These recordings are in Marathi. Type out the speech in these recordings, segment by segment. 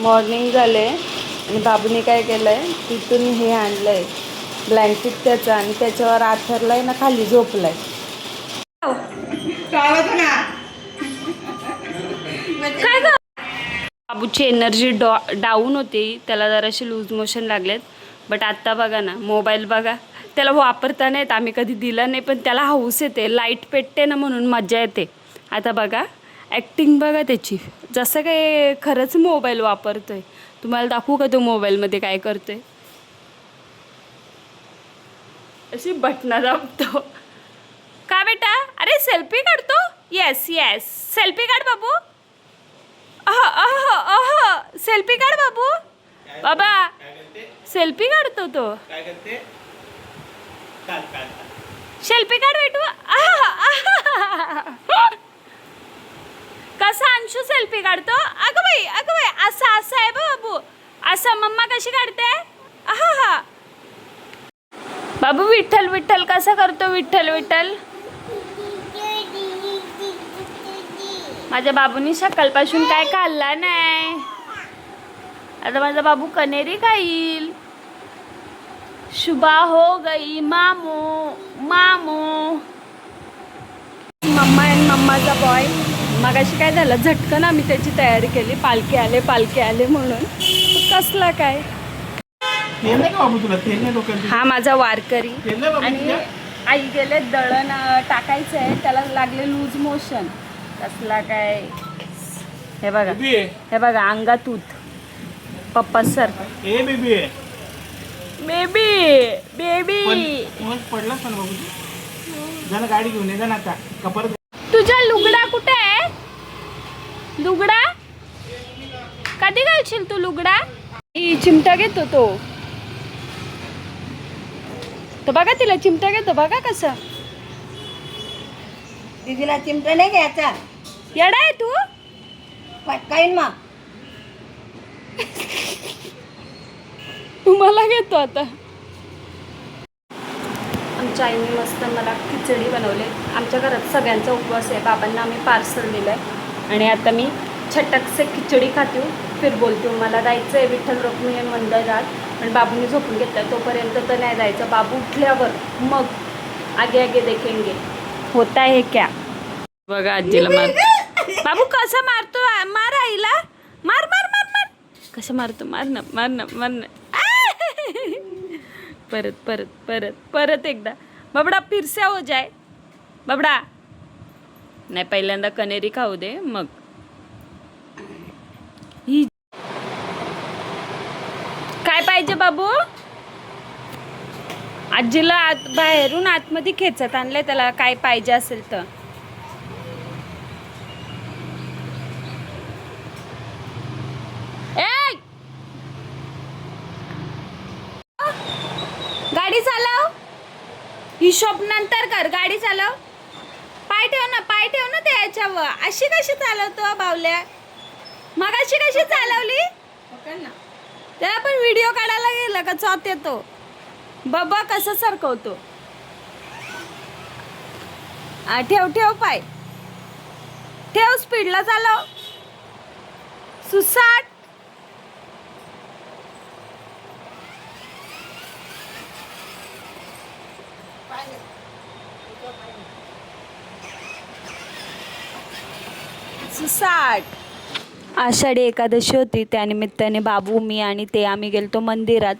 मॉर्निंग झाले आणि बाबूने काय केलंय, तिथून हे आणलंय ब्लँकेट त्याचं आणि त्याच्यावर आथरलाय ना, खाली झोपलाय. काय ग? बाबूची एनर्जी डाऊन होती, त्याला जराशी लूज मोशन लागलेत. बट आत्ता बघा ना, मोबाईल बघा, त्याला वापरता नाही येत, आम्ही कधी दिला नाही, पण त्याला हौस येते, लाईट पेटते ना म्हणून मजा येते. आता बघा ॲक्टिंग बघा त्याची, जसं काय खरंच मोबाईल वापरतोय. तुम्हाला दाखवू का तो मोबाईलमध्ये काय करतोय? अशी बटना दाबतो का बेटा? अरे सेल्फी काढतो. येस येस, सेल्फी काढ बाबू. सेल्फी काढ बाबू. बाबा सेल्फी काढतो तो. सेल्फी काढ बेटू. कसा अंशू सेल्फी काढतो? अगं बाई असा असा आहे बाबू. असा मम्मा कशी काढते? बाबू विठ्ठल विठ्ठल कसा करतो? विठ्ठल विठ्ठल. माझ्या बाबूनी सकाळपासून काय खाल्ला नाही. आता माझा बाबू कनेरी खाईल. शुभा हो गई मामू मामू. मम्मा अँड मम्माचा बॉय. मगाशी काय झालं, झटकन आम्ही त्याची तयारी केली, पालखे आले म्हणून. कसला काय हा माझा वारकरी. आणि आई गेले दळण टाकायचं आहे, त्याला लागले लूज मोशन. कसला काय, हे बघा अंगातूत पप्पा सर. बेबी पडला पण बाबू जण गाडी घेऊन ये ना. आता कपर तुझा लुगडा कुठे आहे? लुगडा कधी घालशील तू लुगडा? चिमटा घेतो तो बघा, तिला चिमटा घेतो बघा कसं. दीदीला चिमटा नाही घ्यायचा. येडा आहे तू. पटकाईन मग. तुम्हाला घेतो आता. आमच्या आईने मस्त मला खिचडी बनवली. आमच्या घरात सगळ्यांचा उपवास आहे. बाबांना आम्ही पार्सल दिलं आहे आणि आता मी छटकसे खिचडी खाते. फिर बोलते मला जायचं आहे विठ्ठल रुक्मिणी मंदिरात, पण बाबूने झोपून घेतला, तोपर्यंत तर नाही जायचं. बाबू उठल्यावर मग आगे आगे देखेंगे होता है क्या. बघा आजीला मार. बाबू कसा मारतो? मार आईला. मार मार मार मार. कसं मारतो? मार ना. परत परत परत परत एकदा. बाबडा फिरसे हो जाय. बाबडा नाही, पहिल्यांदा कनेरी खाऊ दे मग. काय पाहिजे बाबू? आजीला बाहेरून आतमध्ये खेचत आणलंय, त्याला काय पाहिजे असेल तर. गाडी चालव. हिशोब नंतर कर. गाडी चालव. पाय ठेव ना ते याच्यावर. अशी कशी चालवतो बावल्या? मगाशी कशी चालवली? त्याला पण व्हिडिओ काढायला गेलं का चौथ येतो. बाबा कसं सरकवतो. ठेव पाय ठेव. स्पीडला चालव. सुसाट. सुसाट. आषाढी एकादशी होती, त्यानिमित्ताने बाबू, मी आणि ते आम्ही गेलतो मंदिरात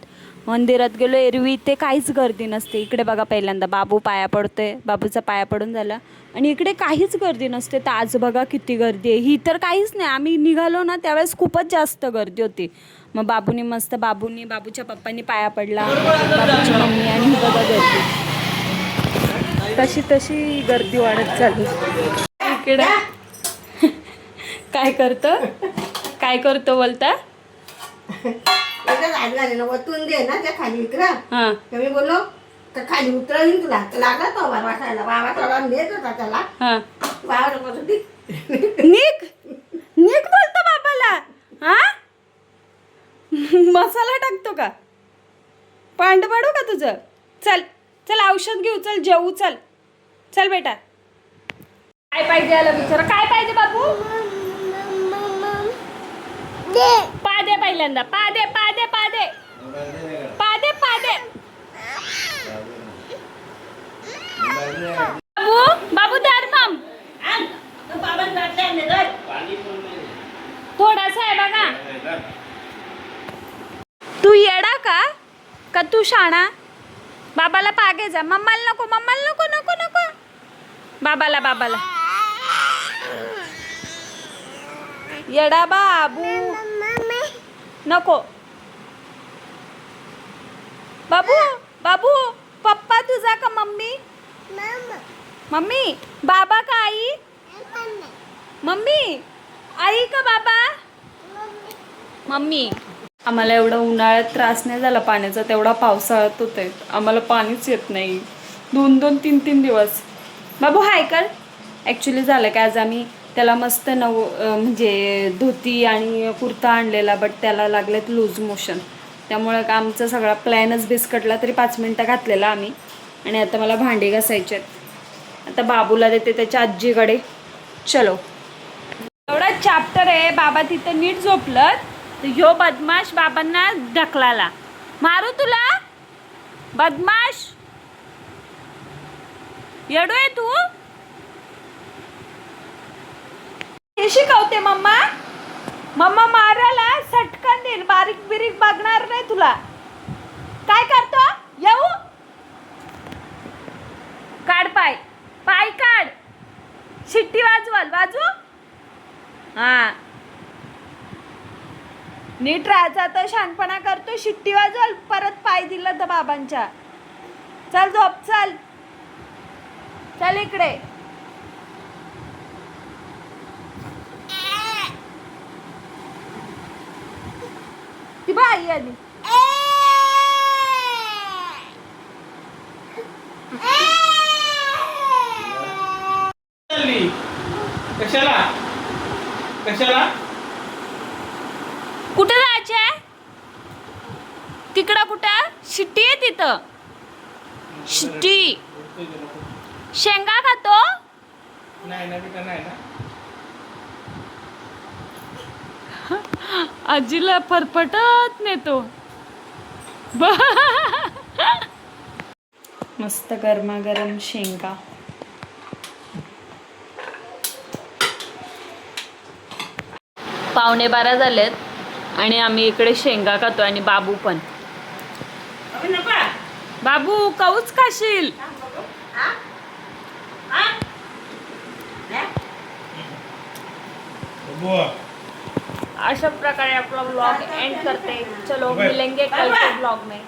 गेलो. एरवी इथे काहीच गर्दी नसते. इकडे बघा, पहिल्यांदा बाबू पाया पडतोय, बाबूचा पाया पडून झाला आणि इकडे काहीच गर्दी नसते. तर आज बघा किती गर्दी आहे. ही तर काहीच नाही. आम्ही निघालो ना त्यावेळेस खूपच जास्त गर्दी होती. मग बाबूच्या पप्पांनी पाया पडला, बाबूची मम्मी, आणि बघा गर्दी तशी गर्दी वाढत चालली. इकडे काय करतो बोलता? वतून दे ना त्या खाली उतरा. मी बोललो तर खाली उतरवीन तुला. लागला तो वाटायला. बाबा थोडा नेत होता त्याला. बाबा निक बोलतो बाबाला. मसाला टाकतो का? पांड पाडू का तुझं? चल औषध घेऊ. चल जेवू. चल बेटा. काय पाहिजे याला विचारा. काय पाहिजे बाबू? पा दे पहिल्यांदा पादे पादे पादे पादे पादे बाबू बाबू धर मम थोडासा आहे बघा. तू येडा का तू शाणा. बाबाला पागे जा. मम्माला नको नको नको नको. बाबाला येडा बाबू नको. बाबू बाबू पप्पा तुझा का मम्मी. मम्मी बाबा का आई. मम्मी आई का बाबा. मम्मी. आम्हाला एवढा उन्हाळ्यात त्रास नाही झाला पाण्याचा तेवढा पावसाळ्यात होतंय. आम्हाला पाणीच येत नाही 2-2, 3-3 दिवस. बाबू हाय कर. ॲक्च्युली झालं की आज आम्ही त्याला मस्त म्हणजे धोती आणि कुर्ता आणलेला बट त्याला लागलेत लूज मोशन. त्यामुळे आमचा सगळा प्लॅनच बिस्कटला. तरी 5 मिनटं घातलेला आम्ही. आणि आता मला भांडी घासायचे आहेत. आता बाबूला देते त्याच्या आजीकडे. चलो. एवढा चॅप्टर आहे. बाबा तिथं नीट झोपलं तर ह्यो बदमाश बाबांना ढकलाला. मारू तुला बदमाश. येडो आहे तू. हे शिकवते मम्मा. मम्मा मारायला सटकन देईल. बारीक बिरीक बघणार नाही तुला. काय करतो. येऊ काढ पाय. पाय काढ. शिट्टी वाजू. हा नीट राहायचा तर शहाणपणा करतो. शिट्टी वाजवल परत पाय दिला तर बाबांच्या. चल झोप चल. चल इकडे. ती बाई आली. कशाला कुठं जायचंय. तिकडं कुठं. शिट्टी आहे तिथं. शिट्टी. शेंगा खातो. नाही ना बेटा नाही ना. आजीला फरफटत नेतो. मस्त गरमागरम शेंगा. पावणे 12 झालेत आणि आम्ही इकडे शेंगा खातो आणि बाबू पण. बाबू काऊच खाशील. अशा प्रकारे आपला ब्लॉग एंड करते. चलो मिलेंगे कल के ब्लॉग में.